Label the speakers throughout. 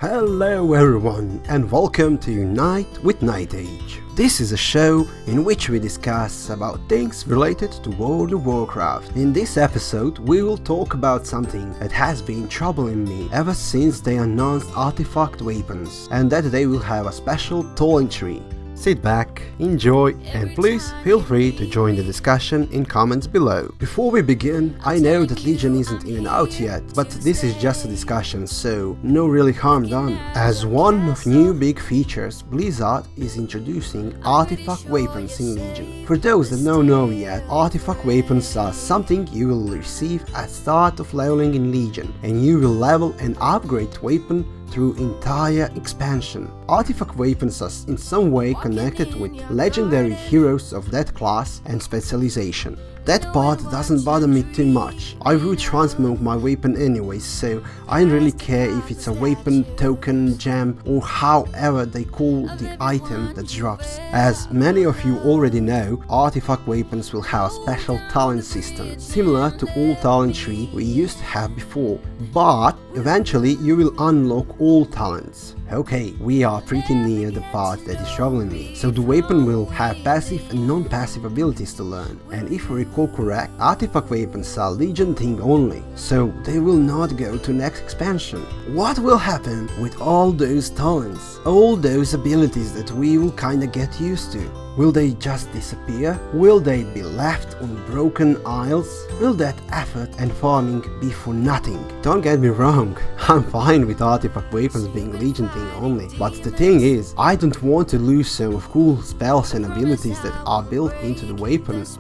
Speaker 1: Hello everyone and welcome to Unite with Nytage. This is a show in which we discuss about things related to World of Warcraft. In this episode we will talk about something that has been troubling me ever since they announced artifact weapons and that they will have a special tolling tree. Sit back, enjoy, and please feel free to join the discussion in comments below. Before we begin, I know that Legion isn't even out yet, but this is just a discussion, so no really harm done. As one of new big features, Blizzard is introducing artifact weapons in Legion. For those that don't know yet, artifact weapons are something you will receive at start of leveling in Legion, and you will level and upgrade weapon through entire expansion. Artifact weapons are in some way connected with legendary heroes of that class and specialization. That part doesn't bother me too much. I would transmog my weapon anyways, so I don't really care if it's a weapon, token, gem, or however they call the item that drops. As many of you already know, artifact weapons will have a special talent system, similar to all talent tree we used to have before, but eventually you will unlock all talents. Okay, we are pretty near the part that is troubling me. So the weapon will have passive and non-passive abilities to learn, and if I recall correct, artifact weapons are Legion thing only, so they will not go to next expansion. What will happen with all those talents, all those abilities that we will kinda get used to? Will they just disappear? Will they be left on broken isles? Will that effort and farming be for nothing? Don't get me wrong, I'm fine with artifact weapons being Legion thing only, but the thing is, I don't want to lose some of cool spells and abilities that are built into the weapons.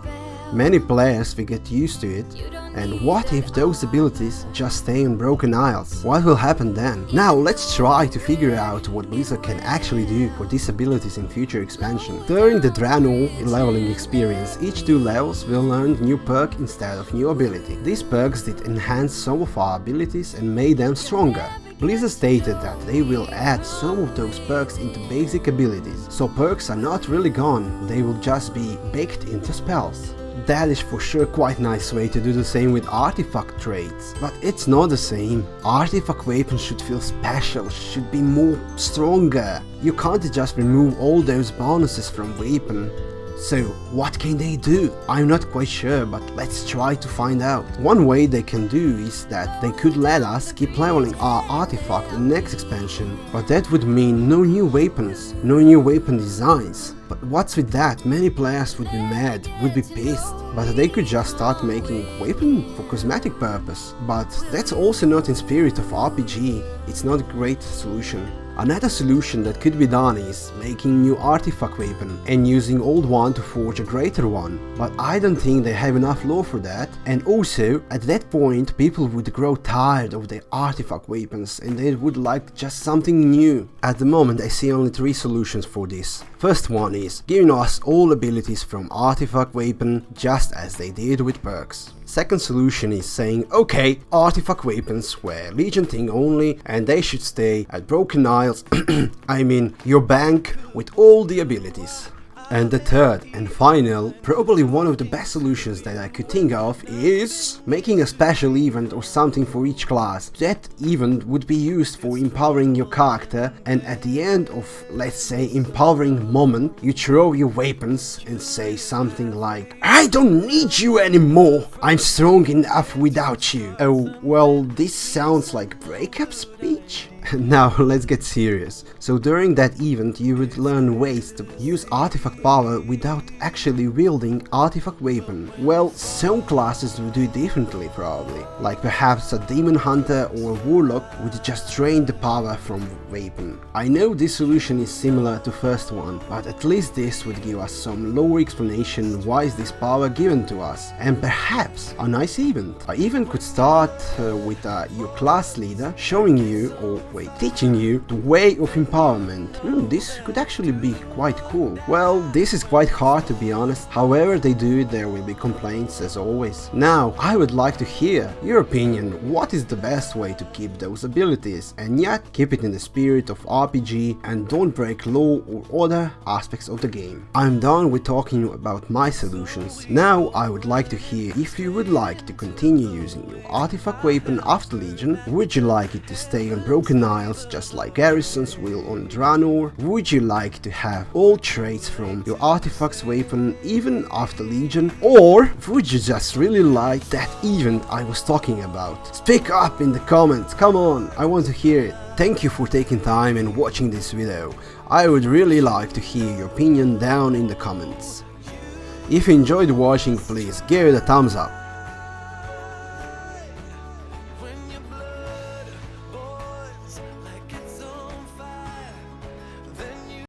Speaker 1: Many players will get used to it, and what if those abilities just stay on broken isles? What will happen then? Now let's try to figure out what Blizzard can actually do for these abilities in future expansion. During the Draenor leveling experience, each 2 levels will learn new perk instead of new ability. These perks did enhance some of our abilities and made them stronger. Blizzard stated that they will add some of those perks into basic abilities, so perks are not really gone, they will just be baked into spells. That is for sure quite nice way to do the same with artifact traits, but it's not the same. Artifact weapons should feel special, should be more stronger. You can't just remove all those bonuses from weapon. So what can they do? I'm not quite sure, but let's try to find out. One way they can do is that they could let us keep leveling our artifact in the next expansion, but that would mean no new weapons, no new weapon designs. But what's with that? Many players would be mad, would be pissed, but they could just start making weapon for cosmetic purpose. But that's also not in spirit of RPG, it's not a great solution. Another solution that could be done is making new artifact weapon and using old one to forge a greater one, but I don't think they have enough lore for that, and also at that point people would grow tired of their artifact weapons and they would like just something new. At the moment I see only 3 solutions for this. First one is giving us all abilities from artifact weapon just as they did with perks. Second solution is saying, okay, artifact weapons were Legion thing only and they should stay at Broken Isles, I mean your bank with all the abilities. And the third and final, probably one of the best solutions that I could think of, is making a special event or something for each class. That event would be used for empowering your character, and at the end of, let's say, empowering moment, you throw your weapons and say something like, I don't need you anymore, I'm strong enough without you. Oh, well, this sounds like breakup speech. Now let's get serious. So during that event you would learn ways to use artifact power without actually wielding artifact weapon. Well, some classes would do it differently probably, like perhaps a demon hunter or a warlock would just drain the power from weapon. I know this solution is similar to first one, but at least this would give us some lower explanation why is this power given to us, and perhaps a nice event. I even could start with your class leader showing you, or teaching you the way of empowerment. This could actually be quite cool. Well, this is quite hard to be honest, however they do it there will be complaints as always. Now, I would like to hear your opinion, what is the best way to keep those abilities and yet keep it in the spirit of RPG and don't break law or other aspects of the game. I'm done with talking about my solutions. Now I would like to hear if you would like to continue using your artifact weapon after Legion, would you like it to stay on Broken styles just like Garrison's will on Draenor? Would you like to have all traits from your artifacts weapon even after Legion? Or would you just really like that event I was talking about? Speak up in the comments, come on, I want to hear it. Thank you for taking time and watching this video. I would really like to hear your opinion down in the comments. If you enjoyed watching, please give it a thumbs up.